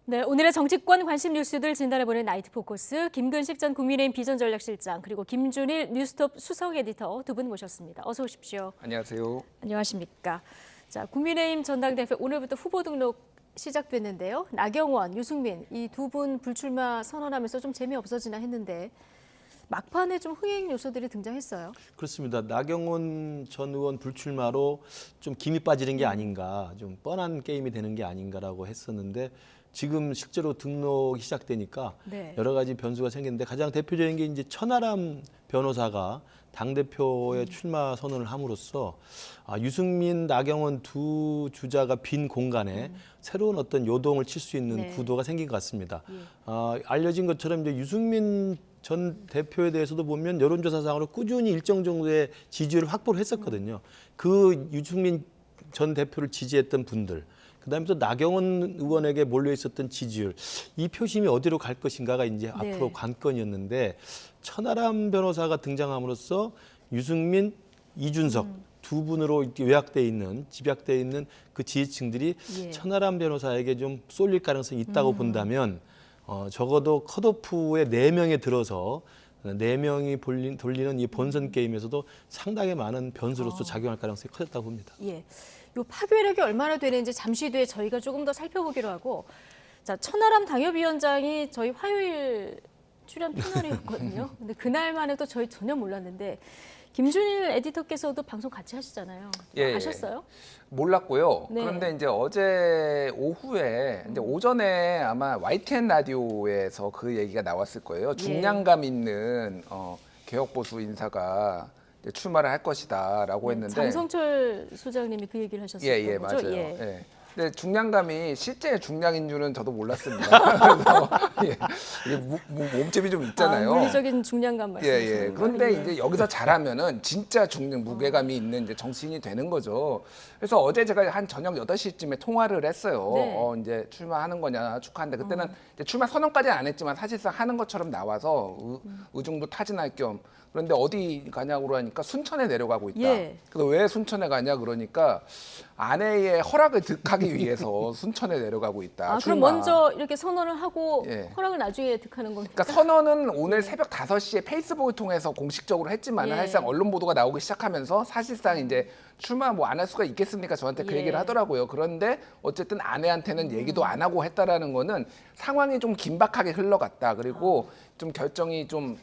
네, 오늘의 정치권 관심 뉴스들 진단해보는 나이트 포커스 김근식 전 국민의힘 비전전략실장 그리고 김준일 뉴스톱 수석 에디터 두 분 모셨습니다. 어서 오십시오. 안녕하세요. 안녕하십니까. 자, 국민의힘 전당대회 오늘부터 후보 등록 시작됐는데요. 나경원, 유승민 이 두 분 불출마 선언하면서 좀 재미없어지나 했는데 막판에 좀 흥행 요소들이 등장했어요. 그렇습니다. 나경원 전 의원 불출마로 좀 김이 빠지는 게 아닌가, 좀 뻔한 게임이 되는 게 아닌가라고 했었는데 지금 실제로 등록이 시작되니까 네. 여러 가지 변수가 생겼는데 가장 대표적인 게 이제 천하람 변호사가 당대표의 출마 선언을 함으로써 유승민, 나경원 두 주자가 빈 공간에 새로운 어떤 요동을 칠 수 있는 네. 구도가 생긴 것 같습니다. 예. 알려진 것처럼 이제 유승민 전 대표에 대해서도 보면 여론조사상으로 꾸준히 일정 정도의 지지율을 확보를 했었거든요. 그 유승민 전 대표를 지지했던 분들, 그다음에 또 나경원 의원에게 몰려 있었던 지지율, 이 표심이 어디로 갈 것인가가 이제 네. 앞으로 관건이었는데 천하람 변호사가 등장함으로써 유승민, 이준석 두 분으로 이렇게 요약돼 있는, 집약돼 있는 그 지지층들이 예. 천하람 변호사에게 좀 쏠릴 가능성이 있다고 본다면 적어도 컷오프의 4명에 들어서 4명이 돌리는 이 본선 게임에서도 상당히 많은 변수로서 작용할 가능성이 커졌다고 봅니다. 예. 요 파괴력이 얼마나 되는지 잠시 뒤에 저희가 조금 더 살펴보기로 하고, 자, 천하람 당협위원장이 저희 화요일 출연 패널이었거든요. 근데 그날만 해도 저희 전혀 몰랐는데 김준일 에디터께서도 방송 같이 하시잖아요. 예, 아셨어요? 몰랐고요. 네. 그런데 이제 어제 오후에 이제 오전에 아마 YTN 라디오에서 그 얘기가 나왔을 거예요. 중량감 있는 개혁 보수 인사가 이제 출마를 할 것이다라고 했는데 장성철 소장님이 그 얘기를 하셨어요. 예, 거죠? 맞아요. 예. 예. 근데 중량감이 실제 중량인 줄은 저도 몰랐습니다. 그래서 이게 몸집이 좀 있잖아요. 물리적인 중량감 말씀이시는 예. 건가요? 그런데 예. 이제 여기서 잘하면은 진짜 무게감이 있는 이제 정치인이 되는 거죠. 그래서 어제 제가 한 저녁 8시쯤에 통화를 했어요. 네. 이제 출마하는 거냐 축하하는데 그때는 이제 출마 선언까지는 안 했지만 사실상 하는 것처럼 나와서 의중도 타진할 겸 그런데 어디 가냐고 하니까 순천에 내려가고 있다. 예. 그래서 왜 순천에 가냐 그러니까 아내의 허락을 득하기 위해서 순천에 내려가고 있다. 그럼 출마. 먼저 이렇게 선언을 하고 예. 허락을 나중에 득하는 겁니까? 그러니까 선언은 오늘 새벽 5시에 페이스북을 통해서 공식적으로 했지만 예. 사실상 언론 보도가 나오기 시작하면서 사실상 이제 출마 뭐 안 할 수가 있겠습니까? 저한테 그 예. 얘기를 하더라고요. 그런데 어쨌든 아내한테는 얘기도 안 하고 했다라는 거는 상황이 좀 긴박하게 흘러갔다. 그리고 좀 결정이 좀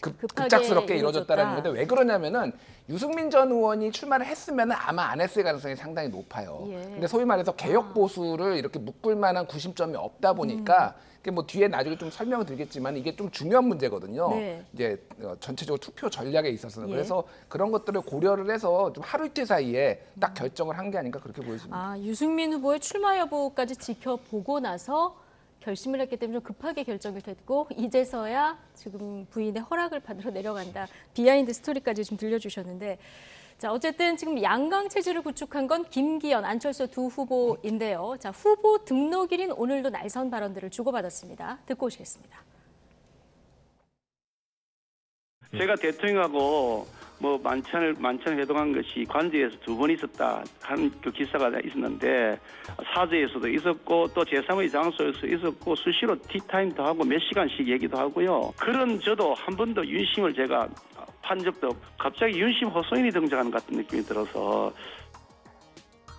급작스럽게 이루어졌다라는 이루어졌다. 건데 왜 그러냐면은 유승민 전 의원이 출마를 했으면 아마 안 했을 가능성이 상당히 높아요. 예. 근데 소위 말해서 개혁 보수를 이렇게 묶을 만한 구심점이 없다 보니까 그게 뭐 뒤에 나중에 좀 설명을 드리겠지만 이게 좀 중요한 문제거든요. 네. 이제 전체적으로 투표 전략에 있어서는 예. 그래서 그런 것들을 고려를 해서 좀 하루 이틀 사이에 딱 결정을 한 게 아닌가 그렇게 보여집니다. 유승민 후보의 출마 여부까지 지켜보고 나서 결심을 했기 때문에 좀 급하게 결정이 됐고 이제서야 지금 부인의 허락을 받으러 내려간다. 비하인드 스토리까지 좀 들려주셨는데 자 어쨌든 지금 양강 체제를 구축한 건 김기현, 안철수 두 후보인데요. 자 후보 등록일인 오늘도 날선 발언들을 주고받았습니다. 듣고 오시겠습니다. 제가 대통령하고 뭐 만찬을 회동한 것이 관저에서 2번 있었다 하는 그 기사가 있었는데 사저에서도 있었고 또 제3의 장소에서 있었고 수시로 티타임도 하고 몇 시간씩 얘기도 하고요. 그런 저도 한 번도 윤심을 제가 판 적도 없고 갑자기 윤심 호소인이 등장하는 것 같은 느낌이 들어서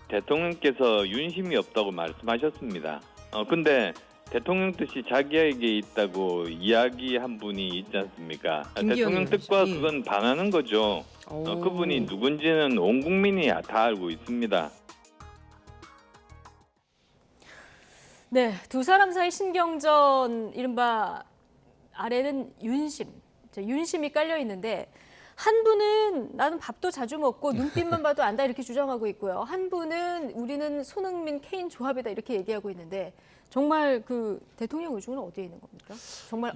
대통령께서 윤심이 없다고 말씀하셨습니다. 근데 대통령 뜻이 자기에게 있다고 이야기한 분이 있지 않습니까? 대통령 뜻과 그건 반하는 거죠. 그분이 누군지는 온 국민이 다 알고 있습니다. 네, 두 사람 사이 신경전 이른바 아래는 윤심이 깔려 있는데 한 분은 나는 밥도 자주 먹고 눈빛만 봐도 안다 이렇게 주장하고 있고요. 한 분은 우리는 손흥민, 케인 조합이다 이렇게 얘기하고 있는데 정말 그 대통령 의중은 어디에 있는 겁니까? 정말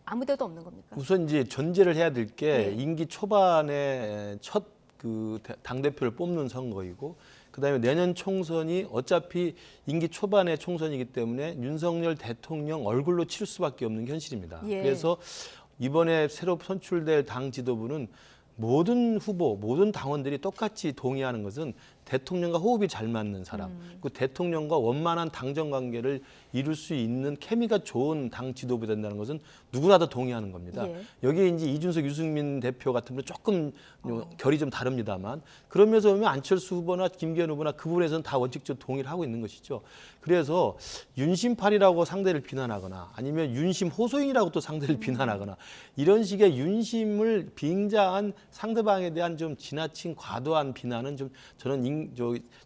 아무 데도 없는 겁니까? 우선 이제 전제를 해야 될 게 네. 임기 초반에 첫 그 당대표를 뽑는 선거이고 그다음에 내년 총선이 어차피 임기 초반의 총선이기 때문에 윤석열 대통령 얼굴로 치를 수밖에 없는 현실입니다. 예. 그래서 이번에 새로 선출될 당 지도부는 모든 후보, 모든 당원들이 똑같이 동의하는 것은 대통령과 호흡이 잘 맞는 사람, 그 대통령과 원만한 당정 관계를 이룰 수 있는 케미가 좋은 당 지도부 된다는 것은 누구나 다 동의하는 겁니다. 예. 여기에 이제 이준석, 유승민 대표 같은 분은 조금 결이 좀 다릅니다만 그러면서 보면 안철수 후보나 김기현 후보나 그 부분에서는 다 원칙적으로 동의를 하고 있는 것이죠. 그래서 윤심팔이라고 상대를 비난하거나 아니면 윤심 호소인이라고 또 상대를 비난하거나 이런 식의 윤심을 빙자한 상대방에 대한 좀 지나친 과도한 비난은 좀 저는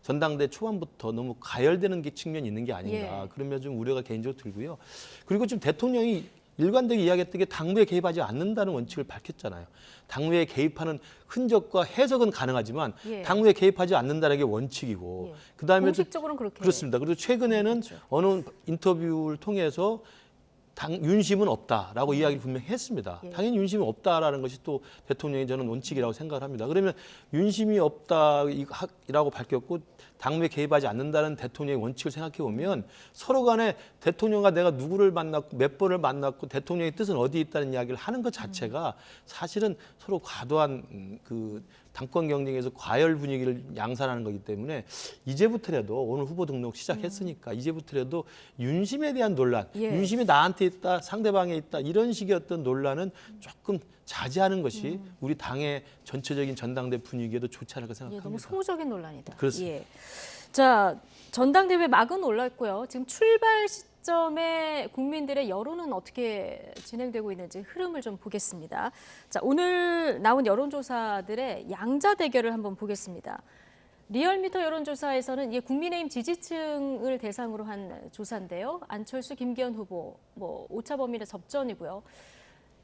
전당대 초반부터 너무 가열되는 게 측면이 있는 게 아닌가. 예. 그러면 좀 우려가 개인적으로 들고요. 그리고 지금 대통령이 일관되게 이야기했던 게 당무에 개입하지 않는다는 원칙을 밝혔잖아요. 당무에 개입하는 흔적과 해석은 가능하지만 예. 당무에 개입하지 않는다는 게 원칙이고 예. 그다음에 공식적으로는 그렇게 그렇습니다. 그리고 최근에는 그렇죠. 어느 인터뷰를 통해서 윤심은 없다라고 이야기를 분명히 했습니다. 예. 당연히 윤심은 없다라는 것이 또 대통령이 저는 원칙이라고 생각을 합니다. 그러면 윤심이 없다라고 밝혔고 당무에 개입하지 않는다는 대통령의 원칙을 생각해 보면 서로 간에 대통령과 내가 누구를 만났고 몇 번을 만났고 대통령의 뜻은 어디에 있다는 이야기를 하는 것 자체가 사실은 서로 과도한 그 당권 경쟁에서 과열 분위기를 양산하는 거기 때문에 이제부터라도 오늘 후보 등록 시작했으니까 이제부터라도 윤심에 대한 논란, 예. 윤심이 나한테 있다, 상대방에 있다 이런 식의 어떤 논란은 조금 자제하는 것이 우리 당의 전체적인 전당대 분위기에도 좋지 않을까 예, 생각합니다. 너무 소모적인 논란이다. 그렇습니다. 예. 자, 전당대회 막은 올랐고요. 지금 출발 시점에 국민들의 여론은 어떻게 진행되고 있는지 흐름을 좀 보겠습니다. 자, 오늘 나온 여론조사들의 양자 대결을 한번 보겠습니다. 리얼미터 여론조사에서는 이게 국민의힘 지지층을 대상으로 한 조사인데요. 안철수, 김기현 후보 오차 범위의 접전이고요.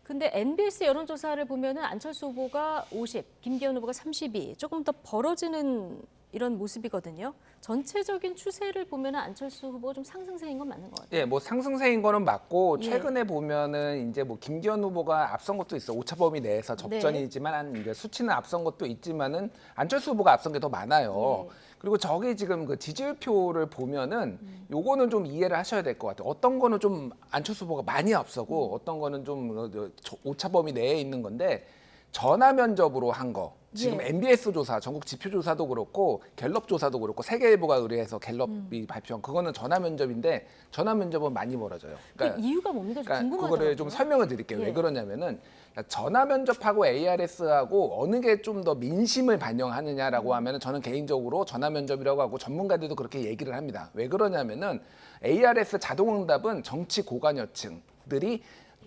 근데 MBS 여론조사를 보면은 안철수 후보가 50, 김기현 후보가 32, 조금 더 벌어지는 이런 모습이거든요. 전체적인 추세를 보면은 안철수 후보 좀 상승세인 건 맞는 것 같아요. 예, 뭐 상승세인 거는 맞고 예. 최근에 보면은 이제 뭐 김기현 후보가 앞선 것도 있어 오차 범위 내에서 접전이지만 이제 수치는 앞선 것도 있지만은 안철수 후보가 앞선 게 더 많아요. 예. 그리고 저기 지금 그 지지율표를 보면은 요거는 좀 이해를 하셔야 될 것 같아요. 어떤 거는 좀 안철수 후보가 많이 앞서고 어떤 거는 좀 오차 범위 내에 있는 건데 전화 면접으로 한 거. 지금 예. MBS 조사, 전국 지표 조사도 그렇고 갤럽 조사도 그렇고 세계일보가 의뢰해서 갤럽이 발표한 그거는 전화 면접인데 전화 면접은 많이 벌어져요. 그 이유가 뭡니까? 좀 궁금하더라고요. 그거를 좀 설명을 드릴게요. 예. 왜 그러냐면은 전화 면접하고 ARS하고 어느 게 좀 더 민심을 반영하느냐라고 하면은 저는 개인적으로 전화 면접이라고 하고 전문가들도 그렇게 얘기를 합니다. 왜 그러냐면은 ARS 자동응답은 정치 고관여층들이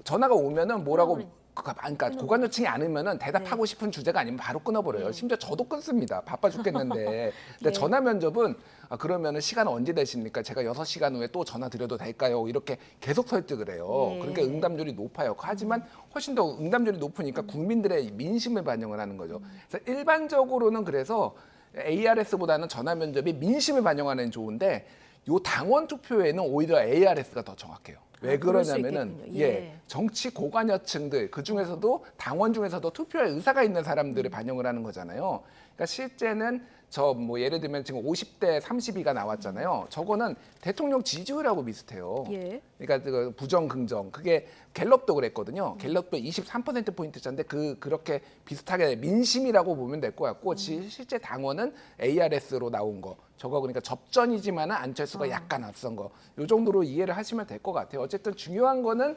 전화가 오면은 뭐라고 그러니까 고관여층이 아니면은 대답하고 싶은 주제가 아니면 바로 끊어버려요. 심지어 저도 끊습니다. 바빠 죽겠는데. 근데 예. 전화 면접은 그러면은 시간 언제 되십니까? 제가 6시간 후에 또 전화 드려도 될까요? 이렇게 계속 설득을 해요. 예. 그러니까 응답률이 높아요. 하지만 훨씬 더 응답률이 높으니까 국민들의 민심을 반영을 하는 거죠. 그래서 일반적으로는 그래서 ARS보다는 전화 면접이 민심을 반영하는 좋은데 요 당원 투표에는 오히려 ARS가 더 정확해요. 왜 그럴 수 그러냐면은 있겠군요. 예, 정치 고관여층들 그 중에서도 당원 중에서도 투표할 의사가 있는 사람들을 반영을 하는 거잖아요. 그러니까 실제는 저 뭐 예를 들면 지금 50대 32가 나왔잖아요. 저거는 대통령 지지율하고 비슷해요. 예. 그러니까 그 부정 긍정 그게 갤럽도 그랬거든요. 갤럽도 23% 포인트 차인데 그렇게 비슷하게 민심이라고 보면 될 것 같고 실제 당원은 ARS로 나온 거. 저거 그러니까 접전이지만은 안철수가 약간 앞선 거. 요 정도로 이해를 하시면 될 것 같아요. 어쨌든 중요한 거는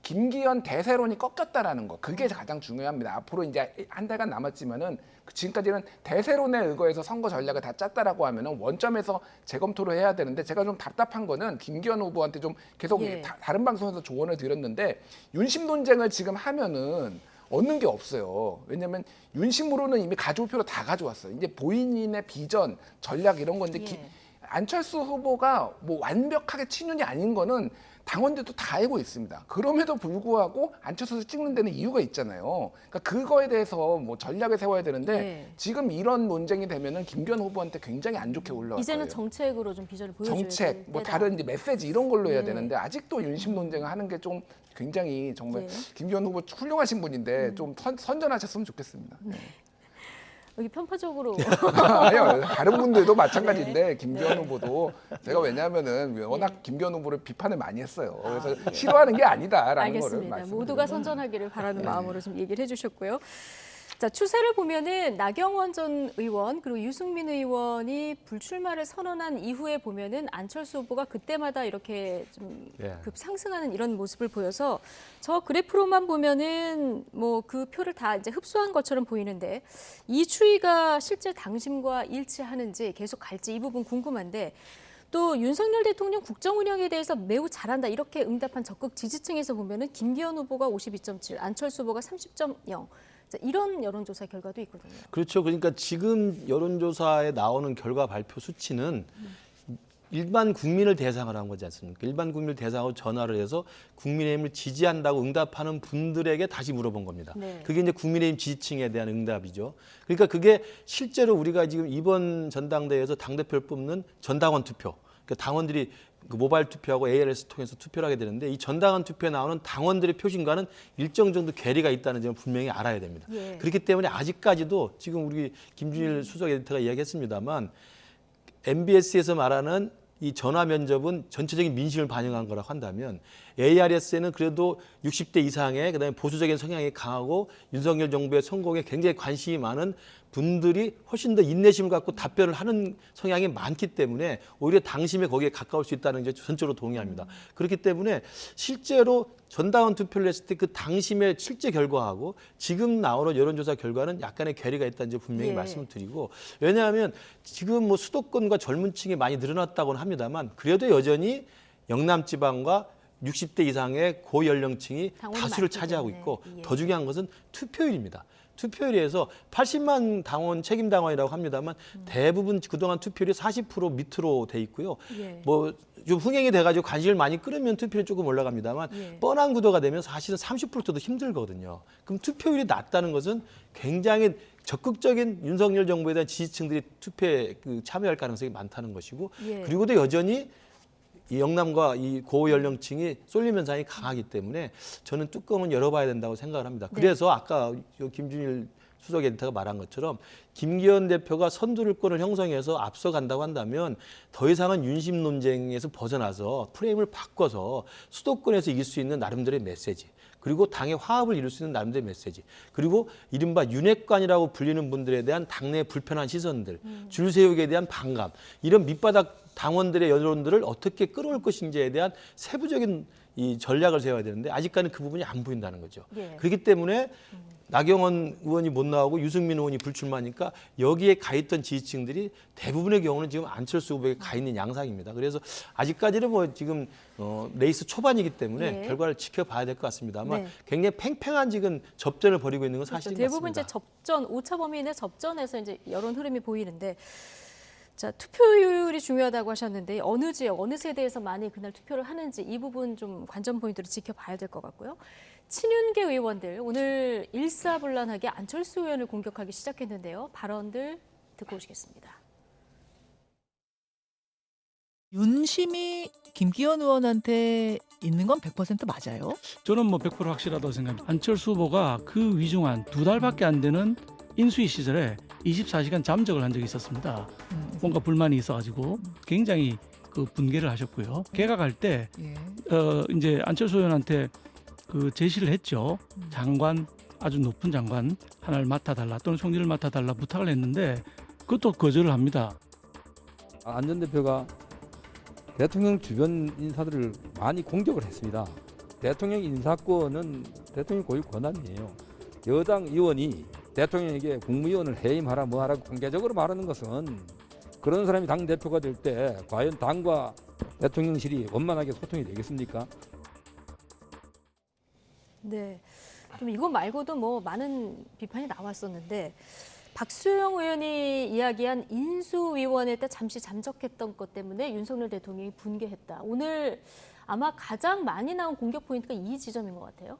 김기현 대세론이 꺾였다라는 거. 그게 가장 중요합니다. 앞으로 이제 한 달간 남았지만은 지금까지는 대세론에 의거해서 선거 전략을 다 짰다라고 하면은 원점에서 재검토를 해야 되는데 제가 좀 답답한 거는 김기현 후보한테 좀 계속 예. 다른 방송에서 조언을 드렸는데 윤심 논쟁을 지금 하면은 얻는 게 없어요. 왜냐하면 윤심으로는 이미 가져올 표로 다 가져왔어요. 이제 본인의 비전, 전략 이런 건데 예. 안철수 후보가 뭐 완벽하게 친윤이 아닌 거는 당원들도 다 알고 있습니다. 그럼에도 불구하고 안철수를 찍는 데는 이유가 있잖아요. 그러니까 그거에 대해서 뭐 전략을 세워야 되는데 예. 지금 이런 논쟁이 되면은 김기현 후보한테 굉장히 안 좋게 올라갈 이제는 거예요. 정책으로 좀 비전을 보여줘야 정책, 될 뭐 때다. 다른 이제 메시지 이런 걸로 해야 예. 되는데 아직도 윤심 논쟁을 하는 게 좀 굉장히 정말 예. 김기현 후보 훌륭하신 분인데 좀 선전하셨으면 좋겠습니다. 여기 편파적으로 아니요, 다른 분들도 마찬가지인데 네. 김기현 후보도 제가 왜냐하면은 워낙 김기현 후보를 비판을 많이 했어요. 그래서 예. 싫어하는 게 아니다라는 거를 알겠습니다. 말씀드립니다. 모두가 선전하기를 바라는 마음으로 좀 얘기를 해주셨고요. 자, 추세를 보면은 나경원 전 의원 그리고 유승민 의원이 불출마를 선언한 이후에 보면은 안철수 후보가 그때마다 이렇게 좀 급상승하는 이런 모습을 보여서 저 그래프로만 보면은 뭐 그 표를 다 이제 흡수한 것처럼 보이는데 이 추이가 실제 당심과 일치하는지 계속 갈지 이 부분 궁금한데 또 윤석열 대통령 국정 운영에 대해서 매우 잘한다 이렇게 응답한 적극 지지층에서 보면은 김기현 후보가 52.7, 안철수 후보가 30.0. 자, 이런 여론조사 결과도 있거든요. 그렇죠. 그러니까 지금 여론조사에 나오는 결과 발표 수치는 일반 국민을 대상으로 한 거지 않습니까? 일반 국민을 대상으로 전화를 해서 국민의힘을 지지한다고 응답하는 분들에게 다시 물어본 겁니다. 네. 그게 이제 국민의힘 지지층에 대한 응답이죠. 그러니까 그게 실제로 우리가 지금 이번 전당대회에서 당대표를 뽑는 전당원 투표, 그러니까 당원들이 그 모바일 투표하고 ALS 통해서 투표를 하게 되는데 이 전당원 투표에 나오는 당원들의 표심과는 일정 정도 괴리가 있다는 점을 분명히 알아야 됩니다. 예. 그렇기 때문에 아직까지도 지금 우리 김준일 수석 에디터가 이야기했습니다만 MBS에서 말하는 이 전화 면접은 전체적인 민심을 반영한 거라고 한다면 ARS에는 그래도 60대 이상의 그다음에 보수적인 성향이 강하고 윤석열 정부의 성공에 굉장히 관심이 많은 분들이 훨씬 더 인내심을 갖고 답변을 하는 성향이 많기 때문에 오히려 당심에 거기에 가까울 수 있다는 게 전적으로 동의합니다. 그렇기 때문에 실제로 전당원 투표를 했을 때 그 당심의 실제 결과하고 지금 나오는 여론조사 결과는 약간의 괴리가 있다는 점 분명히 예. 말씀을 드리고 왜냐하면 지금 뭐 수도권과 젊은 층이 많이 늘어났다고는 합니다만 그래도 여전히 영남 지방과 60대 이상의 고연령층이 당원이 다수를 많기 차지하고 때문에. 있고 예. 더 중요한 것은 투표율입니다. 투표율에서 80만 당원 책임 당원이라고 합니다만 대부분 그동안 투표율이 40% 밑으로 돼 있고요. 예. 뭐 좀 흥행이 돼가지고 관심을 많이 끌으면 투표율이 조금 올라갑니다만 예. 뻔한 구도가 되면 사실은 30%도 힘들거든요. 그럼 투표율이 낮다는 것은 굉장히 적극적인 윤석열 정부에 대한 지지층들이 투표에 참여할 가능성이 많다는 것이고 예. 그리고도 여전히 이 영남과 이 고연령층이 쏠림 현상이 강하기 때문에 저는 뚜껑은 열어봐야 된다고 생각을 합니다. 네. 그래서 아까 김준일 수석 에디터가 말한 것처럼 김기현 대표가 선두를권을 형성해서 앞서간다고 한다면 더 이상은 윤심 논쟁에서 벗어나서 프레임을 바꿔서 수도권에서 이길 수 있는 나름대로의 메시지 그리고 당의 화합을 이룰 수 있는 나름대로의 메시지 그리고 이른바 윤핵관이라고 불리는 분들에 대한 당내 불편한 시선들 줄 세우기에 대한 반감 이런 밑바닥 당원들의 여론들을 어떻게 끌어올 것인지에 대한 세부적인 이 전략을 세워야 되는데 아직까지는 그 부분이 안 보인다는 거죠. 예. 그렇기 때문에 나경원 의원이 못 나오고 유승민 의원이 불출마하니까 여기에 가 있던 지지층들이 대부분의 경우는 지금 안철수 후보에 가 있는 양상입니다. 그래서 아직까지는 뭐 지금 레이스 초반이기 때문에 예. 결과를 지켜봐야 될 것 같습니다만 네. 굉장히 팽팽한 지금 접전을 벌이고 있는 건 사실인 것 대부분 같습니다. 이제 접전, 오차 범위 내 접전에서 이제 여론 흐름이 보이는데 자, 투표율이 중요하다고 하셨는데 어느 지역, 어느 세대에서 많이 그날 투표를 하는지 이 부분 좀 관전 포인트로 지켜봐야 될 것 같고요. 친윤계 의원들 오늘 일사불란하게 안철수 의원을 공격하기 시작했는데요. 발언들 듣고 오시겠습니다. 윤심이 김기현 의원한테 있는 건 100% 맞아요? 저는 뭐 100% 확실하다고 생각합니다. 안철수 후보가 그 위중한 2달밖에 안 되는 인수위 시절에 24시간 잠적을 한 적이 있었습니다. 뭔가 불만이 있어가지고 굉장히 그 분개를 하셨고요. 개각할 때 예. 이제 안철수 의원한테 그 제시를 했죠. 장관 아주 높은 장관 하나를 맡아달라 또는 총리를 맡아달라 부탁을 했는데 그것도 거절을 합니다. 안 전 대표가 대통령 주변 인사들을 많이 공격을 했습니다. 대통령 인사권은 대통령 고유 권한이에요. 여당 의원이 대통령에게 국무위원을 해임하라 뭐하라고 공개적으로 말하는 것은 그런 사람이 당대표가 될 때 과연 당과 대통령실이 원만하게 소통이 되겠습니까? 네, 좀 이거 말고도 뭐 많은 비판이 나왔었는데 박수영 의원이 이야기한 인수위원회 때 잠시 잠적했던 것 때문에 윤석열 대통령이 분개했다. 오늘 아마 가장 많이 나온 공격 포인트가 이 지점인 것 같아요.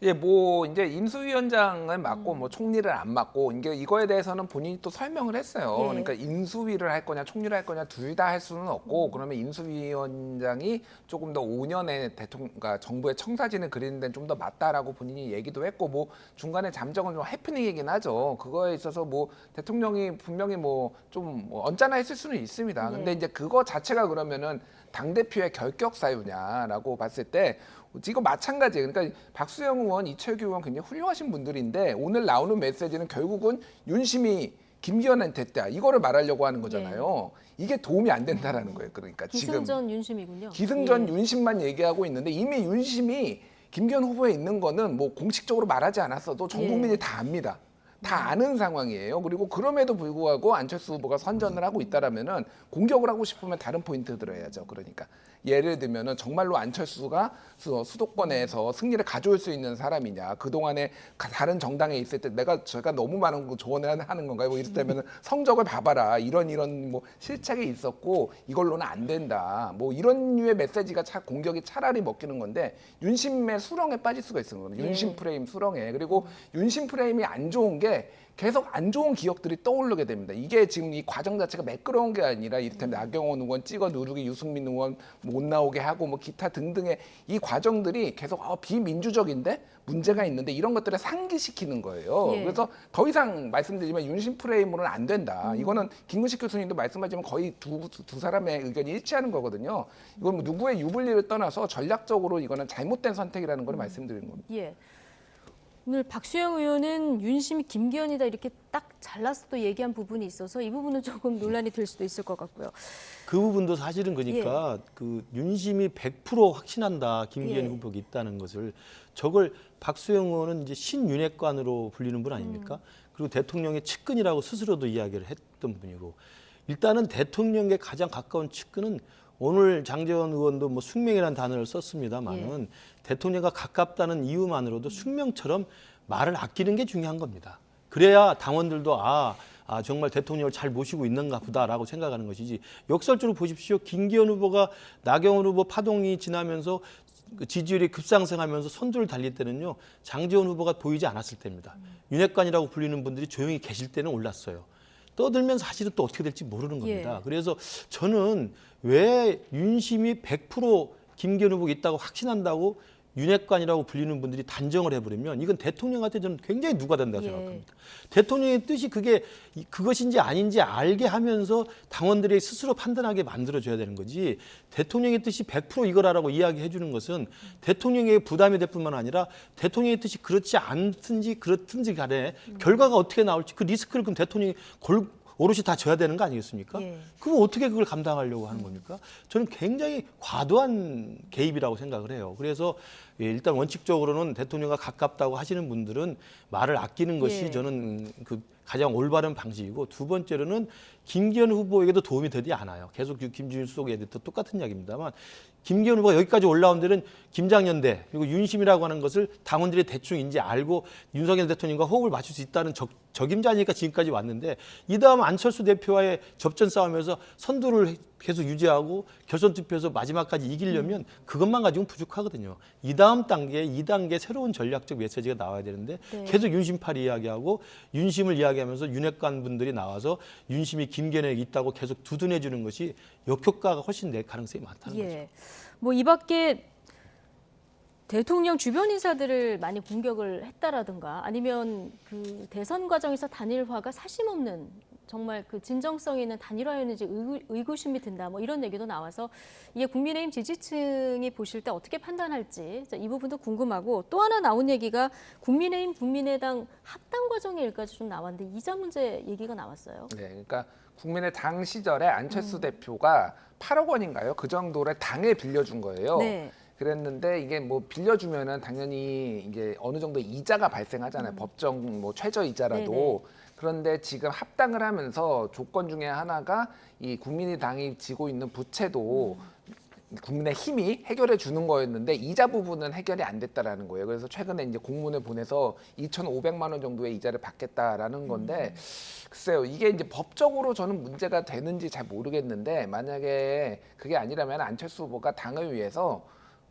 예, 뭐 이제 인수위원장을 맡고 뭐 총리를 안 맡고 이게 이거에 대해서는 본인이 또 설명을 했어요. 예. 그러니까 인수위를 할 거냐 총리를 할 거냐 둘 다 할 수는 없고 그러면 인수위원장이 조금 더 5년의 그러니까 정부의 청사진을 그리는 데는 좀 더 맞다라고 본인이 얘기도 했고 뭐 중간에 잠적은 좀 해프닝이긴 하죠. 그거에 있어서 뭐 대통령이 분명히 뭐 좀 언짢아 했을 수는 있습니다. 근데 네. 이제 그거 자체가 그러면은 당대표의 결격 사유냐라고 봤을 때 지금 마찬가지예요. 그러니까 박수영 의원, 이철규 의원 굉장히 훌륭하신 분들인데 오늘 나오는 메시지는 결국은 윤심이 김기현한테 했다. 이거를 말하려고 하는 거잖아요. 이게 도움이 안 된다라는 거예요. 그러니까 기승전 윤심이군요. 기승전 예. 윤심만 얘기하고 있는데 이미 윤심이 김기현 후보에 있는 거는 뭐 공식적으로 말하지 않았어도 전 국민이 다 압니다. 다 아는 상황이에요. 그리고 그럼에도 불구하고 안철수 후보가 선전을 하고 있다라면은 공격을 하고 싶으면 다른 포인트들을 해야죠. 그러니까 예를 들면은 정말로 안철수가 수도권에서 승리를 가져올 수 있는 사람이냐. 그동안에 다른 정당에 있을 때 제가 너무 많은 거 조언을 하는 건가요? 뭐 이랬다면은 성적을 봐봐라. 이런 뭐 실책이 있었고 이걸로는 안 된다. 뭐 이런 류의 메시지가 공격이 차라리 먹히는 건데 윤심의 수렁에 빠질 수가 있는 거예요. 윤심 프레임 수렁에. 그리고 윤심 프레임이 안 좋은 게 계속 안 좋은 기억들이 떠오르게 됩니다. 이게 지금 이 과정 자체가 매끄러운 게 아니라 이를테면 나경원 의원 찍어 누르기, 유승민 의원 못 나오게 하고 뭐 기타 등등의 이 과정들이 계속 비민주적인데 문제가 있는데 이런 것들을 상기시키는 거예요. 그래서 더 이상 말씀드리면 윤심 프레임으로는 안 된다. 이거는 김근식 교수님도 말씀하지만 거의 두 사람의 의견이 일치하는 거거든요. 이건 뭐 누구의 유불리를 떠나서 전략적으로 이거는 잘못된 선택이라는 걸 말씀드리는 겁니다. 예. 오늘 박수영 의원은 윤심이 김기현이다 이렇게 딱 잘라서 또 얘기한 부분이 있어서 이 부분은 조금 논란이 될 수도 있을 것 같고요. 그 부분도 사실은 그러니까 그 윤심이 100% 확신한다 김기현 후보가 있다는 것을 저걸 박수영 의원은 이제 신윤핵관으로 불리는 분 아닙니까? 그리고 대통령의 측근이라고 스스로도 이야기를 했던 분이고 일단은 대통령에 가장 가까운 측근은 오늘 장제원 의원도 뭐 숙명이라는 단어를 썼습니다만은 대통령과 가깝다는 이유만으로도 숙명처럼 말을 아끼는 게 중요한 겁니다. 그래야 당원들도 정말 대통령을 잘 모시고 있는가 보다라고 생각하는 것이지 역설적으로 보십시오. 김기현 후보가 나경원 후보 파동이 지나면서 그 지지율이 급상승하면서 선두를 달릴 때는요. 장제원 후보가 보이지 않았을 때입니다. 윤핵관이라고 불리는 분들이 조용히 계실 때는 올랐어요. 떠들면 사실은 또 어떻게 될지 모르는 겁니다. 그래서 저는 왜 윤심이 100% 김기현 후보가 있다고 확신한다고 윤핵관이라고 불리는 분들이 단정을 해버리면 이건 대통령한테 저는 굉장히 누가 된다고 생각합니다. 대통령의 뜻이 그것인지 아닌지 알게 하면서 당원들이 스스로 판단하게 만들어줘야 되는 거지 대통령의 뜻이 100% 이거라고 이야기해 주는 것은 대통령의 부담이 될 뿐만 아니라 대통령의 뜻이 그렇지 않든지 그렇든지 간에 결과가 어떻게 나올지 그 리스크를 그럼 대통령이 오롯이 다 져야 되는 거 아니겠습니까? 그럼 어떻게 그걸 감당하려고 하는 겁니까? 저는 굉장히 과도한 개입이라고 생각을 해요. 그래서 일단 원칙적으로는 대통령과 가깝다고 하시는 분들은 말을 아끼는 것이 저는 그 가장 올바른 방식이고 두 번째로는 김기현 후보에게도 도움이 되지 않아요. 계속 김준일 수석 에디터 똑같은 이야기입니다만 김기현 후보가 여기까지 올라온 데는 김장연대 그리고 윤심이라고 하는 것을 당원들이 대충 이제 알고 윤석열 대통령과 호흡을 맞출 수 있다는 적임자니까 지금까지 왔는데 이 다음 안철수 대표와의 접전 싸움에서 선두를 계속 유지하고 결선 투표에서 마지막까지 이기려면 그것만 가지고는 부족하거든요. 이 다음 단계, 2단계 새로운 전략적 메시지가 나와야 되는데 계속 윤심팔 이야기하고 윤심을 이야기하면서 윤핵관 분들이 나와서 윤심이 김기현에 있다고 계속 두둔해 주는 것이 역효과가 훨씬 낼 가능성이 많다는 거죠. 뭐 이 밖에 대통령 주변 인사들을 많이 공격을 했다라든가 아니면 그 대선 과정에서 단일화가 사심없는 정말 그 진정성 있는 단일화였는지 의구심이 든다. 뭐 이런 얘기도 나와서 이게 국민의힘 지지층이 보실 때 어떻게 판단할지 이 부분도 궁금하고 또 하나 나온 얘기가 국민의힘 국민의당 합당 과정의 일까지 좀 나왔는데 이자 문제 얘기가 나왔어요. 네, 그러니까 국민의당 시절에 안철수 대표가 8억 원인가요? 그 정도를 당에 빌려준 거예요. 그랬는데 이게 뭐 빌려주면은 당연히 이제 어느 정도 이자가 발생하잖아요. 법정 뭐 최저 이자라도. 그런데 지금 합당을 하면서 조건 중에 하나가 이 국민의당이 지고 있는 부채도 국민의힘이 해결해 주는 거였는데 이자 부분은 해결이 안 됐다라는 거예요. 그래서 최근에 이제 공문을 보내서 2,500만 원 정도의 이자를 받겠다라는 건데 글쎄요. 이게 이제 법적으로 저는 문제가 되는지 잘 모르겠는데 만약에 그게 아니라면 안철수 후보가 당을 위해서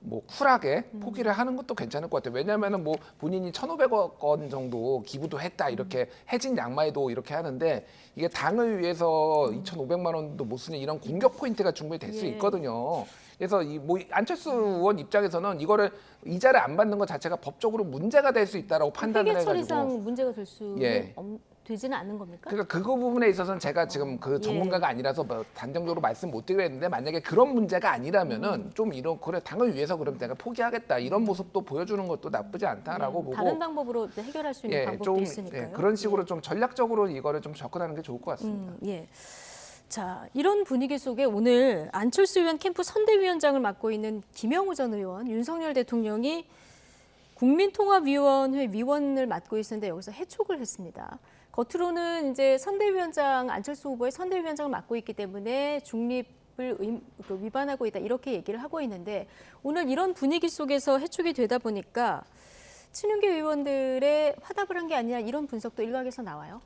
뭐 쿨하게 포기를 하는 것도 괜찮을 것 같아요. 왜냐하면은 뭐 본인이 1,500억 원 정도 기부도 했다 이렇게 해진 양마에도 이렇게 하는데 이게 당을 위해서 2,500만 원도 못 쓰는 이런 공격 포인트가 충분히 될 수 있거든요. 그래서 이 뭐 안철수 의원 입장에서는 이거를 이자를 안 받는 것 자체가 법적으로 문제가 될 수 있다라고 판단을 회계 해가지고 처리상 문제가 될 수는 되지는 않는 겁니까? 그러니까 그거 부분에 있어서는 제가 지금 그 전문가가 아니라서 뭐 단정적으로 말씀 못 드리겠는데 만약에 그런 문제가 아니라면은 좀 이런 그래 당을 위해서 그럼 내가 포기하겠다 이런 모습도 보여주는 것도 나쁘지 않다라고 보고 다른 방법으로 해결할 수 있는 방법도 있으니까요. 그런 식으로 좀 전략적으로 이거를 좀 접근하는 게 좋을 것 같습니다. 예. 자, 이런 분위기 속에 오늘 안철수 의원 캠프 선대위원장을 맡고 있는 김영우 전 의원, 윤석열 대통령이 국민통합위원회 위원을 맡고 있었는데 여기서 해촉을 했습니다. 겉으로는 이제 선대위원장 안철수 후보의 선대위원장을 맡고 있기 때문에 중립을 위반하고 있다 이렇게 얘기를 하고 있는데 오늘 이런 분위기 속에서 해촉이 되다 보니까 친윤계 의원들의 화답을 한 게 아니냐 이런 분석도 일각에서 나와요.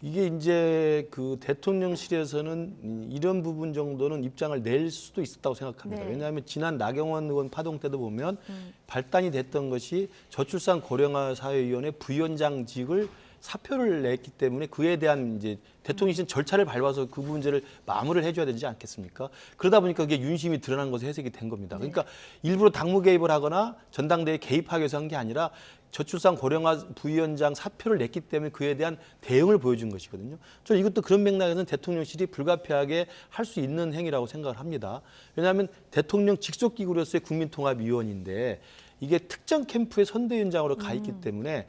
이게 이제 그 대통령실에서는 이런 부분 정도는 입장을 낼 수도 있었다고 생각합니다. 네. 왜냐하면 지난 나경원 의원 파동 때도 보면 발단이 됐던 것이 저출산 고령화 사회위원회 부위원장직을 사표를 냈기 때문에 그에 대한 이제 대통령실 절차를 밟아서 그 문제를 마무리를 해줘야 되지 않겠습니까? 그러다 보니까 그게 윤심이 드러난 것으로 해석이 된 겁니다. 그러니까 일부러 당무 개입을 하거나 전당대회에 개입하기 위해서 한 게 아니라 저출산 고령화 부위원장 사표를 냈기 때문에 그에 대한 대응을 보여준 것이거든요. 저는 이것도 그런 맥락에서는 대통령실이 불가피하게 할 수 있는 행위라고 생각을 합니다. 왜냐하면 대통령 직속기구로서의 국민통합위원인데 이게 특정 캠프의 선대위원장으로 가 있기 때문에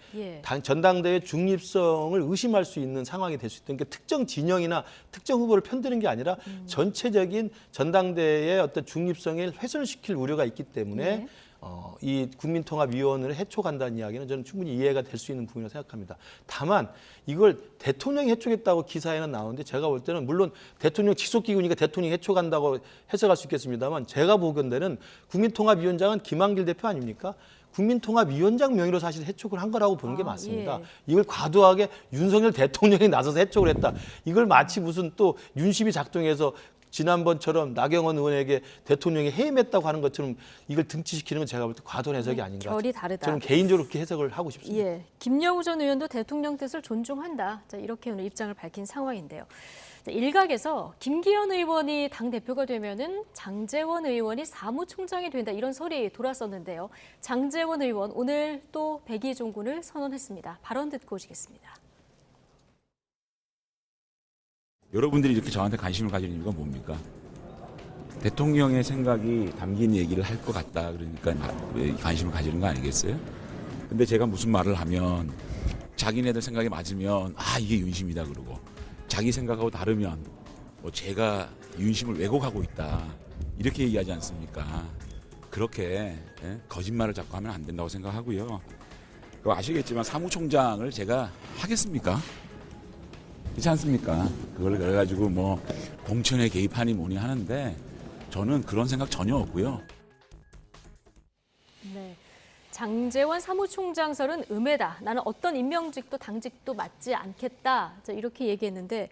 전당대회 중립성을 의심할 수 있는 상황이 될 수 있다는 게 특정 진영이나 특정 후보를 편드는 게 아니라 전체적인 전당대회의 어떤 중립성을 훼손시킬 우려가 있기 때문에 이 국민통합위원회를 해촉한다는 이야기는 저는 충분히 이해가 될 수 있는 부분이라고 생각합니다. 다만 이걸 대통령이 해촉했다고 기사에는 나오는데 제가 볼 때는 물론 대통령 직속기구니까 대통령이 해촉한다고 해석할 수 있겠습니다만 제가 보건대는 국민통합위원장은 김한길 대표 아닙니까? 국민통합위원장 명의로 사실 해촉을 한 거라고 보는 게 맞습니다. 이걸 과도하게 윤석열 대통령이 나서서 해촉을 했다. 이걸 마치 무슨 또 윤심이 작동해서 지난번처럼 나경원 의원에게 대통령이 해임했다고 하는 것처럼 이걸 등치시키는 건 제가 볼 때 과도한 해석이 아닌가. 결이 다르다. 저는 개인적으로 그렇게 해석을 하고 싶습니다. 예, 김영우 전 의원도 대통령 뜻을 존중한다. 자, 이렇게 오늘 입장을 밝힌 상황인데요. 자, 일각에서 김기현 의원이 당대표가 되면은 장제원 의원이 사무총장이 된다. 이런 설이 돌았었는데요. 장제원 의원 오늘 또 백의종군을 선언했습니다. 발언 듣고 오시겠습니다. 여러분들이 이렇게 저한테 관심을 가지는 이유가 뭡니까? 대통령의 생각이 담긴 얘기를 할 것 같다. 그러니까 관심을 가지는 거 아니겠어요? 근데 제가 무슨 말을 하면 자기네들 생각이 맞으면 이게 윤심이다 그러고 자기 생각하고 다르면 제가 윤심을 왜곡하고 있다. 이렇게 얘기하지 않습니까? 그렇게 거짓말을 자꾸 하면 안 된다고 생각하고요. 아시겠지만 사무총장을 제가 하겠습니까? 그렇지 않습니까? 그걸 그래가지고 공천에 개입하니 뭐니 하는데 저는 그런 생각 전혀 없고요. 네, 장제원 사무총장설은 음해다. 나는 어떤 임명직도 당직도 맡지 않겠다. 자, 이렇게 얘기했는데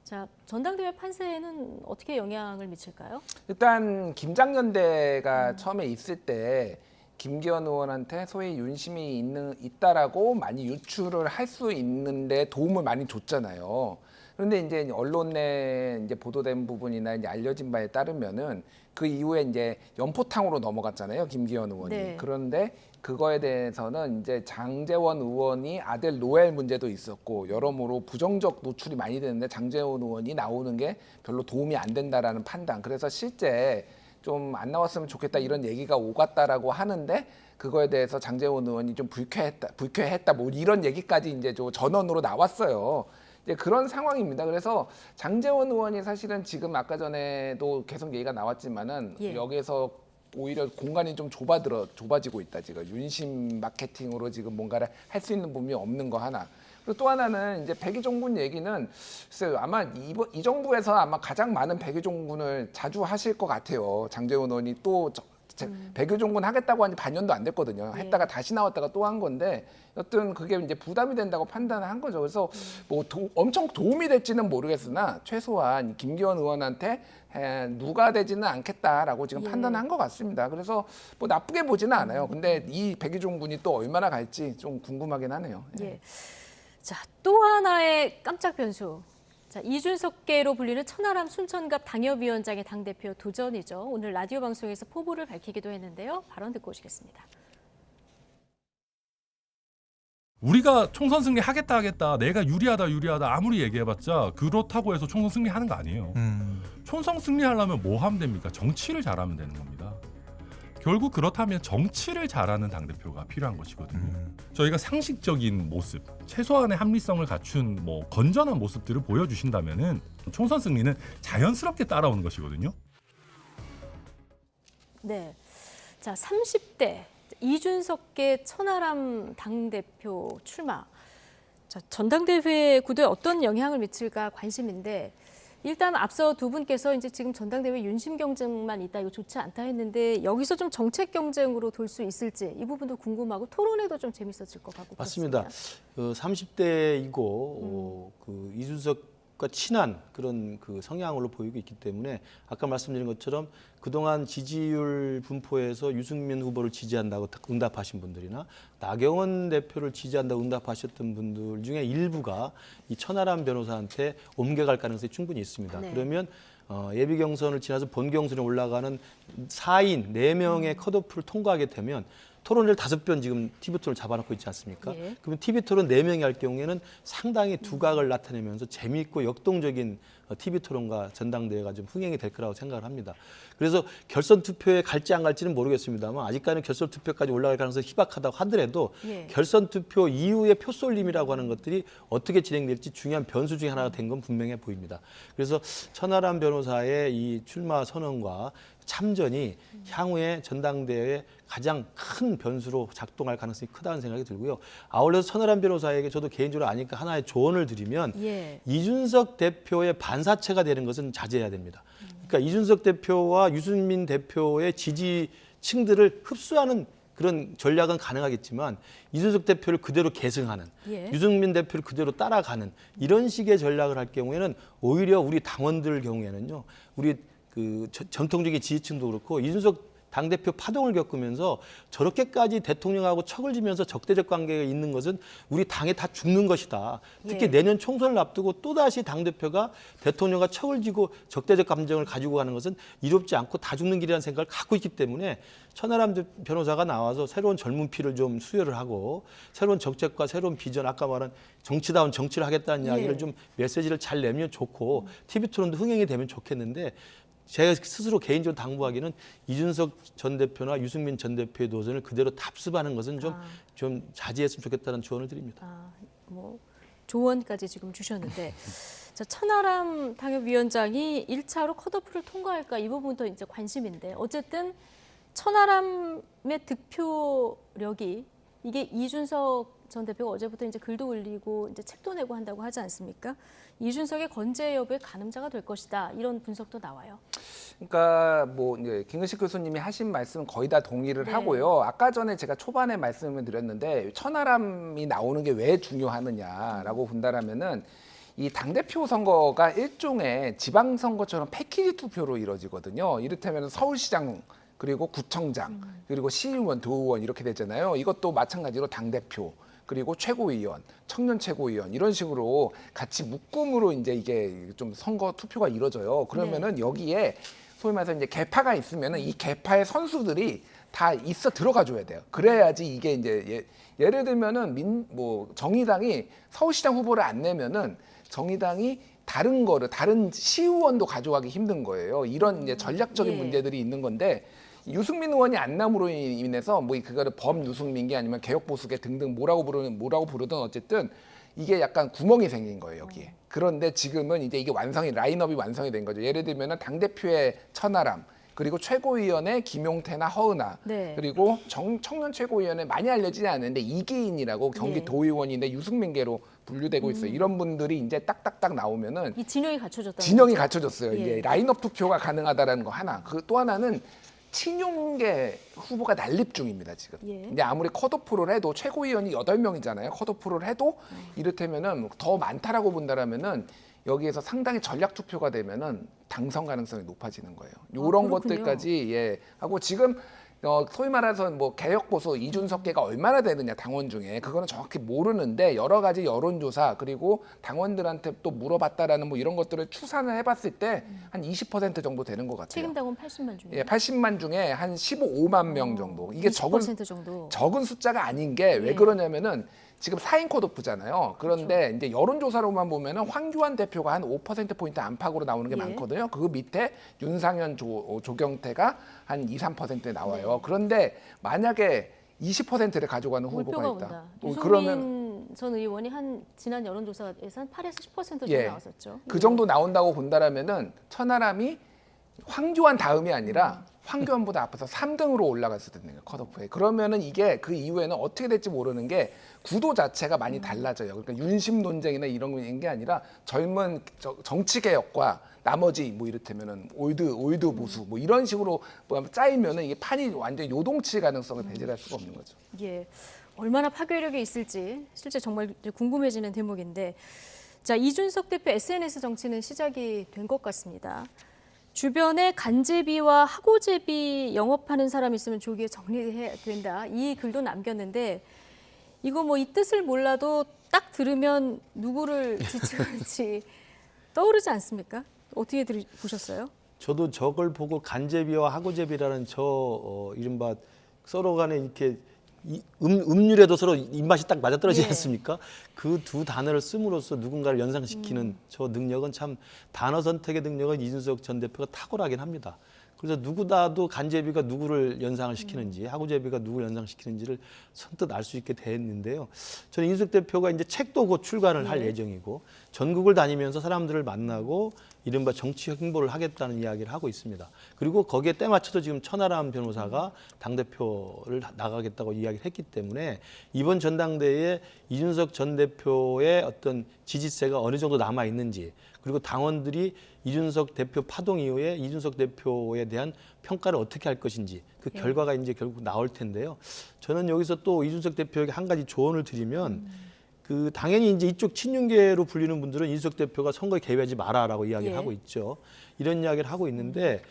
자, 전당대회 판세에는 어떻게 영향을 미칠까요? 일단 김장연대가 처음에 있을 때 김기현 의원한테 소위 윤심이 있다라고 많이 유추를 할 수 있는데 도움을 많이 줬잖아요. 그런데 이제 언론에 이제 보도된 부분이나 이제 알려진 바에 따르면은 그 이후에 이제 연포탕으로 넘어갔잖아요, 김기현 의원이. 네. 그런데 그거에 대해서는 이제 장제원 의원이 아들 노엘 문제도 있었고 여러모로 부정적 노출이 많이 되는데 장제원 의원이 나오는 게 별로 도움이 안 된다라는 판단. 그래서 실제 좀 안 나왔으면 좋겠다 이런 얘기가 오갔다라고 하는데 그거에 대해서 장제원 의원이 좀 불쾌했다 뭐 이런 얘기까지 이제 좀 전원으로 나왔어요. 이제 그런 상황입니다. 그래서 장제원 의원이 사실은 지금 아까 전에도 계속 얘기가 나왔지만은 여기에서 오히려 공간이 좀 좁아지고 있다. 지금 윤심 마케팅으로 지금 뭔가를 할 수 있는 부분이 없는 거 하나. 그리고 또 하나는 이제 백의종군 얘기는 글쎄요, 아마 이 정부에서 아마 가장 많은 백의종군을 자주 하실 것 같아요. 장제원 의원이 또 백의종군 하겠다고 한 지 반년도 안 됐거든요. 했다가 다시 나왔다가 또 한 건데 여튼 그게 이제 부담이 된다고 판단을 한 거죠. 그래서 뭐 엄청 도움이 될지는 모르겠으나 최소한 김기현 의원한테 누가 되지는 않겠다라고 지금 판단한 것 같습니다. 그래서 뭐 나쁘게 보지는 않아요. 근데 이 백의종군이 또 얼마나 갈지 좀 궁금하긴 하네요. 예. 자, 또 하나의 깜짝 변수. 자, 이준석계로 불리는 천하람 순천갑 당협위원장의 당대표 도전이죠. 오늘 라디오 방송에서 포부를 밝히기도 했는데요. 발언 듣고 오시겠습니다. 우리가 총선 승리 하겠다 내가 유리하다 아무리 얘기해봤자 그렇다고 해서 총선 승리하는 거 아니에요. 총선 승리하려면 뭐 하면 됩니까? 정치를 잘하면 되는 겁니다. 결국 그렇다면 정치를 잘하는 당대표가 필요한 것이거든요. 저희가 상식적인 모습, 최소한의 합리성을 갖춘 뭐 건전한 모습들을 보여주신다면은 총선 승리는 자연스럽게 따라오는 것이거든요. 네. 자, 30대 이준석계 천하람 당대표 출마. 자, 전당대회 구도에 어떤 영향을 미칠까 관심인데 일단 앞서 두 분께서 이제 지금 전당대회 윤심 경쟁만 있다 이거 좋지 않다 했는데 여기서 좀 정책 경쟁으로 돌 수 있을지 이 부분도 궁금하고 토론회도 좀 재밌어질 것 같고 맞습니다. 그렇습니다. 30대이고 그 이준석과 친한 그런 그 성향으로 보이고 있기 때문에 아까 말씀드린 것처럼 그동안 지지율 분포에서 유승민 후보를 지지한다고 응답하신 분들이나 나경원 대표를 지지한다고 응답하셨던 분들 중에 일부가 이 천하람 변호사한테 옮겨갈 가능성이 충분히 있습니다. 네. 그러면 예비 경선을 지나서 본 경선에 올라가는 4인 4명의 컷오프를 통과하게 되면 토론을 5번 지금 TV토론을 잡아놓고 있지 않습니까? 예. 그러면 TV토론 4명이 할 경우에는 상당히 두각을 나타내면서 재미있고 역동적인 TV토론과 전당대회가 좀 흥행이 될 거라고 생각을 합니다. 그래서 결선 투표에 갈지 안 갈지는 모르겠습니다만 아직까지는 결선 투표까지 올라갈 가능성이 희박하다고 하더라도 예. 결선 투표 이후의 표 쏠림이라고 하는 것들이 어떻게 진행될지 중요한 변수 중에 하나가 된 건 분명해 보입니다. 그래서 천하람 변호사의 이 출마 선언과 참전이 향후에 전당대회에 가장 큰 변수로 작동할 가능성이 크다는 생각이 들고요. 아울러서 천하람 변호사에게 저도 개인적으로 아니까 하나의 조언을 드리면 예. 이준석 대표의 반사체가 되는 것은 자제해야 됩니다. 그러니까 이준석 대표와 유승민 대표의 지지층들을 흡수하는 그런 전략은 가능하겠지만 이준석 대표를 그대로 계승하는 예. 유승민 대표를 그대로 따라가는 이런 식의 전략을 할 경우에는 오히려 우리 당원들 경우에는요. 우리 그 전통적인 지지층도 그렇고 이준석 당대표 파동을 겪으면서 저렇게까지 대통령하고 척을 지면서 적대적 관계가 있는 것은 우리 당에 다 죽는 것이다. 특히 예. 내년 총선을 앞두고 또다시 당대표가 대통령과 척을 지고 적대적 감정을 가지고 가는 것은 이롭지 않고 다 죽는 길이라는 생각을 갖고 있기 때문에 천하람 변호사가 나와서 새로운 젊은 피를 좀 수혈을 하고 새로운 정책과 새로운 비전 아까 말한 정치다운 정치를 하겠다는 이야기를 예. 좀 메시지를 잘 내면 좋고 TV토론도 흥행이 되면 좋겠는데 제가 스스로 개인적으로 당부하기는 이준석 전 대표나 유승민 전 대표의 노선을 그대로 답습하는 것은 좀 자제했으면 좋겠다는 조언을 드립니다. 뭐 조언까지 지금 주셨는데 자, 천하람 당협위원장이 1차로 컷오프를 통과할까 이 부분도 이제 관심인데 어쨌든 천하람의 득표력이 이게 이준석 전 대표가 어제부터 이제 글도 올리고 이제 책도 내고 한다고 하지 않습니까? 이준석의 건재 여부의 가늠자가 될 것이다. 이런 분석도 나와요. 그러니까 뭐 이제 김근식 교수님이 하신 말씀 거의 다 동의를 네. 하고요. 아까 전에 제가 초반에 말씀을 드렸는데 천하람이 나오는 게 왜 중요하느냐라고 본다라면은 이 당대표 선거가 일종의 지방선거처럼 패키지 투표로 이루어지거든요. 이를테면 서울시장 그리고 구청장 그리고 시의원, 도의원 이렇게 되잖아요. 이것도 마찬가지로 당대표 그리고 최고위원, 청년 최고위원 이런 식으로 같이 묶음으로 이제 이게 좀 선거 투표가 이루어져요. 그러면은 여기에 소위 말해서 이제 개파가 있으면은 이 개파의 선수들이 다 있어 들어가 줘야 돼요. 그래야지 이게 이제 예를 들면은 뭐 정의당이 서울시장 후보를 안 내면은 정의당이 다른 시의원도 가져가기 힘든 거예요. 이런 이제 전략적인 예. 문제들이 있는 건데 유승민 의원이 안 남으로 인해서 뭐 그거를 범유승민계 아니면 개혁보수계 등등 뭐라고 부르든 어쨌든 이게 약간 구멍이 생긴 거예요 여기에. 그런데 지금은 이제 이게 라인업이 완성이 된 거죠. 예를 들면은 당대표의 천하람 그리고 최고위원의 김용태나 허은하 네. 그리고 청년 최고위원회 많이 알려지지 않는데 이계인이라고 경기 예. 도의원인데 유승민계로 분류되고 있어요. 이런 분들이 이제 딱딱딱 나오면은 이 진영이 갖춰졌다. 진영이 갖춰졌어요. 예. 이제 라인업 투표가 가능하다라는 거 하나. 그 또 하나는 친윤계 후보가 난립 중입니다, 지금. 예. 근데 아무리 컷오프를 해도 최고위원이 8명이잖아요. 컷오프를 해도 이를테면은 더 많다라고 본다라면은 여기에서 상당히 전략 투표가 되면은 당선 가능성이 높아지는 거예요. 이런 그렇군요. 것들까지 하고 지금 소위 말해서 뭐 개혁보수 이준석계가 얼마나 되느냐 당원 중에 그거는 정확히 모르는데 여러 가지 여론조사 그리고 당원들한테 또 물어봤다라는 뭐 이런 것들을 추산을 해봤을 때 한 20% 정도 되는 것 같아요. 책임당원 80만 중에. 예, 80만 중에 한 15만 명 정도. 이게 20% 정도. 적은 숫자가 아닌 게 왜 예. 그러냐면은 지금 4인 컷오프잖아요. 그런데 이제 여론조사로만 보면은 황교안 대표가 한 5%포인트 안팎으로 나오는 게 예. 많거든요. 그 밑에 윤상현, 조경태가 한 2, 3%에 나와요. 네. 그런데 만약에 20%를 가져가는 후보가 물표가 있다. 온다. 그러면 유승민 전 의원이 한 지난 여론조사에서 한 8에서 10% 정도 예. 나왔었죠. 그 정도 나온다고 본다라면은 천하람이 황교안 다음이 아니라 황교안보다 앞서서 3등으로 올라갈 수도 있는 거예요. 컷오프에. 그러면은 이게 그 이후에는 어떻게 될지 모르는 게 구도 자체가 많이 달라져요. 그러니까 윤심 논쟁이나 이런 게 아니라 젊은 정치 개혁과 나머지 뭐 이를테면은 올드 보수 뭐 이런 식으로 뭐 짜이면은 이게 판이 완전 요동칠 가능성을 배제할 수가 없는 거죠. 예, 얼마나 파괴력이 있을지 실제 정말 궁금해지는 대목인데, 자, 이준석 대표 SNS 정치는 시작이 된 것 같습니다. 주변에 간제비와 하고제비 영업하는 사람 있으면 조기에 정리해야 된다, 이 글도 남겼는데, 이거 뭐 이 뜻을 몰라도 딱 들으면 누구를 지칭할지 떠오르지 않습니까? 어떻게 보셨어요? 저도 저걸 보고 간제비와 하고제비라는 이른바 서로 간에 이렇게 음률에도 서로 입맛이 딱 맞아떨어지지 예. 않습니까? 그 두 단어를 씀으로써 누군가를 연상시키는 저 능력은 참, 단어 선택의 능력은 이준석 전 대표가 탁월하긴 합니다. 그래서 누구다도 간제비가 누구를 연상을 시키는지, 하고제비가 누구를 연상시키는지를 선뜻 알 수 있게 됐는데요. 저는 이준석 대표가 이제 책도 곧 출간을 할 예정이고, 전국을 다니면서 사람들을 만나고 이른바 정치 행보를 하겠다는 이야기를 하고 있습니다. 그리고 거기에 때 맞춰서 지금 천하람 변호사가 당대표를 나가겠다고 이야기를 했기 때문에 이번 전당대회에 이준석 전 대표의 어떤 지지세가 어느 정도 남아 있는지, 그리고 당원들이 이준석 대표 파동 이후에 이준석 대표에 대한 평가를 어떻게 할 것인지, 그 결과가 이제 결국 나올 텐데요. 저는 여기서 또 이준석 대표에게 한 가지 조언을 드리면, 그 당연히 이제 이쪽 친윤계로 불리는 분들은 이준석 대표가 선거에 개입하지 마라라고 이야기를 하고 있죠. 이런 이야기를 하고 있는데,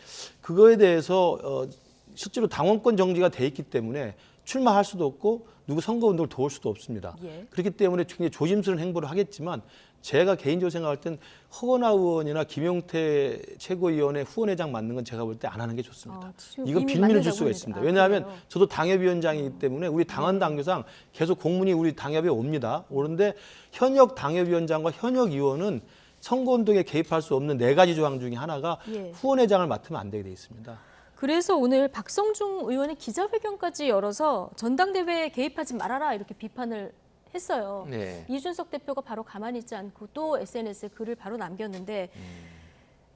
그거에 대해서 실제로 당원권 정지가 돼 있기 때문에 출마할 수도 없고 누구 선거운동을 도울 수도 없습니다. 그렇기 때문에 굉장히 조심스러운 행보를 하겠지만, 제가 개인적으로 생각할 땐 허건하 의원이나 김용태 최고위원의 후원회장 맡는 건 제가 볼 때 안 하는 게 좋습니다. 이건 빌미를 줄 수가 있습니다. 왜냐하면 저도 당협위원장이기 때문에 우리 당헌 당규상 계속 공문이 우리 당협에 옵니다. 오는데 현역 당협위원장과 현역 의원은 선거운동에 개입할 수 없는 4가지 조항 중에 하나가 후원회장을 맡으면 안 되게 돼 있습니다. 그래서 오늘 박성중 의원이 기자회견까지 열어서 전당대회에 개입하지 말아라 이렇게 비판을 했어요. 네. 이준석 대표가 바로 가만히 있지 않고 또 SNS에 글을 바로 남겼는데,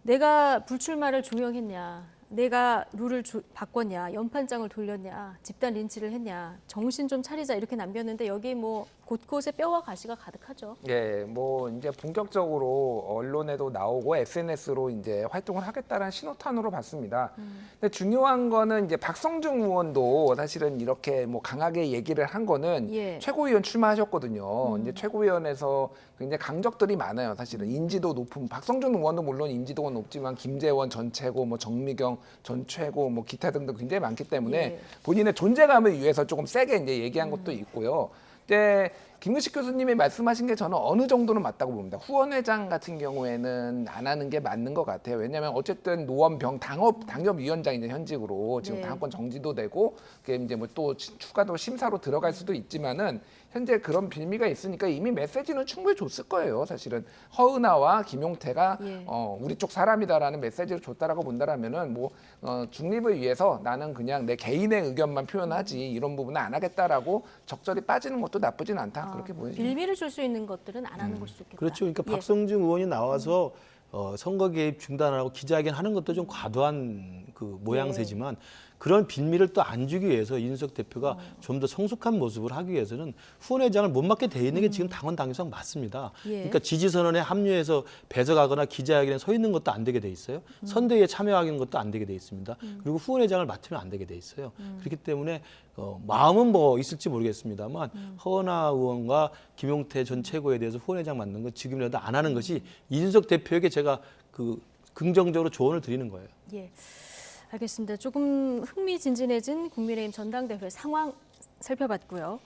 내가 불출마를 종용했냐, 내가 룰을 바꿨냐, 연판장을 돌렸냐, 집단 린치를 했냐, 정신 좀 차리자 이렇게 남겼는데, 여기 뭐 곳곳에 뼈와 가시가 가득하죠. 예, 뭐 이제 본격적으로 언론에도 나오고 SNS로 이제 활동을 하겠다는 신호탄으로 봤습니다. 근데 중요한 거는 이제 박성중 의원도 사실은 이렇게 뭐 강하게 얘기를 한 거는 최고위원 출마하셨거든요. 이제 최고위원에서 굉장히 강적들이 많아요. 사실은 인지도 높은 박성중 의원도 물론 인지도가 높지만 김재원 전 최고, 뭐 정미경 전 최고, 뭐 기타 등등 굉장히 많기 때문에 본인의 존재감을 위해서 조금 세게 이제 얘기한 것도 있고요. 근데 김근식 교수님이 말씀하신 게 저는 어느 정도는 맞다고 봅니다. 후원회장 같은 경우에는 안 하는 게 맞는 것 같아요. 왜냐하면 어쨌든 노원병 당협위원장이제 현직으로 지금 당권 정지도 되고, 그게 이제 뭐 또 추가로 심사로 들어갈 수도 있지만은 현재 그런 빌미가 있으니까 이미 메시지는 충분히 줬을 거예요. 사실은 허은하와 김용태가 우리 쪽 사람이다라는 메시지를 줬다라고 본다라면은 뭐 중립을 위해서 나는 그냥 내 개인의 의견만 표현하지 이런 부분은 안 하겠다라고 적절히 빠지는 것도 나쁘진 않다. 그렇게 보여집니다. 빌미를 줄 수 있는 것들은 안 하는 것이 좋겠다. 그렇죠. 그러니까 박성중 의원이 나와서 선거 개입 중단하고 기자회견 하는 것도 좀 과도한 그 모양새지만, 그런 빌미를 또 안 주기 위해서 이준석 대표가 좀 더 성숙한 모습을 하기 위해서는 후원회장을 못 맡게 돼 있는 게 지금 당원 당규상 맞습니다. 그러니까 지지선언에 합류해서 배석하거나 기자회견에 서 있는 것도 안 되게 돼 있어요. 선대위에 참여하는 것도 안 되게 돼 있습니다. 그리고 후원회장을 맡으면 안 되게 돼 있어요. 그렇기 때문에 마음은 뭐 있을지 모르겠습니다만 허은하 의원과 김용태 전 최고에 대해서 후원회장 맡는 건 지금이라도 안 하는 것이 이준석 대표에게 제가 그 긍정적으로 조언을 드리는 거예요. 예. 알겠습니다. 조금 흥미진진해진 국민의힘 전당대회 상황 살펴봤고요.